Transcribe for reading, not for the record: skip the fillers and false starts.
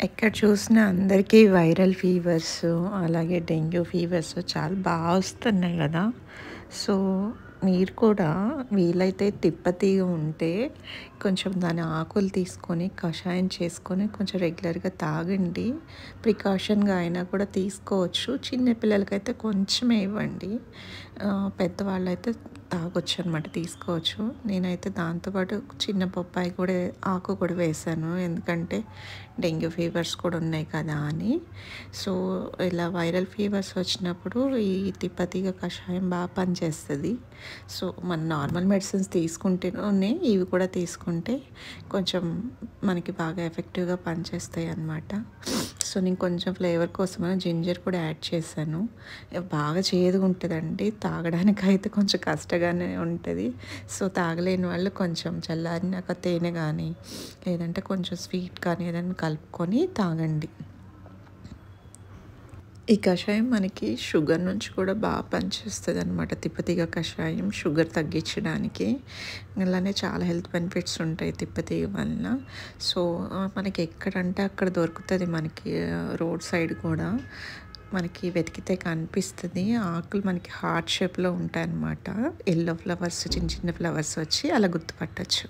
ఎక్కడ చూసినా అందరికీ వైరల్ ఫీవర్స్, అలాగే డెంగ్యూ ఫీవర్స్ చాలా వస్తున్నాయి గదా! సో, మీరు కూడా వీలైతే తిప్పతీగ ఉంటే కొంచెం దాని ఆకులు తీసుకొని, కషాయం చేసుకొని కొంచెం రెగ్యులర్‌గా తాగండి. ప్రికాషన్‌గా అయినా కూడా తీసుకోవచ్చు. చిన్న పిల్లలకైతే కొంచెమే ఇవ్వండి. పెద్దవాళ్ళైతే తాగొచ్చనమాట, తీసుకోవచ్చు. నేనైతే దాంతో పాటు చిన్న పప్పాయి కూడా ఆకు కూడా వేశాను. ఎందుకంటే డెంగ్యూ ఫీవర్స్ కూడా ఉన్నాయి కదా అని. సో, ఇలా వైరల్ ఫీవర్స్ వచ్చినప్పుడు ఈ తిప్పతీగ కషాయం బాగా పనిచేస్తది. సో, మన నార్మల్ మెడిసిన్స్ తీసుకుంటేనే ఇవి కూడా తీసుకుంటే కొంచెం మనకి బాగా ఎఫెక్టివ్‌గా పనిచేస్తాయి అన్నమాట. సో, నేను కొంచెం ఫ్లేవర్ కోసమని జింజర్ కూడా యాడ్ చేశాను. బాగా చేదుగా ఉంటదండి. తాగడానికైతే కొంచెం కష్టంగానే ఉంటది. సో, తాగలేని వాళ్ళు కొంచెం చల్లారినాక తేనె గానీ, లేదంటే కొంచెం స్వీట్ కానీ ఏదైనా కలుపుకొని తాగండి. ఈ కషాయం మనకి షుగర్ నుంచి కూడా బాగా పనిచేస్తదనమాట. తిప్పతీగ కషాయం షుగర్ తగ్గించడానికి. అలానే చాలా హెల్త్ బెనిఫిట్స్ ఉంటాయి తిప్పతీగ వలన. సో, మనకి ఎక్కడంటే అక్కడ దొరుకుతది మనకి, రోడ్ సైడ్ కూడా మనకి వెతికితే కనిపిస్తది. ఆకులు మనకి హార్ట్ షేప్‌లో ఉంటాయన్నమాట. యెల్లో ఫ్లవర్స్, చిన్న చిన్న ఫ్లవర్స్ వచ్చి అలా గుర్తుపట్టొచ్చు.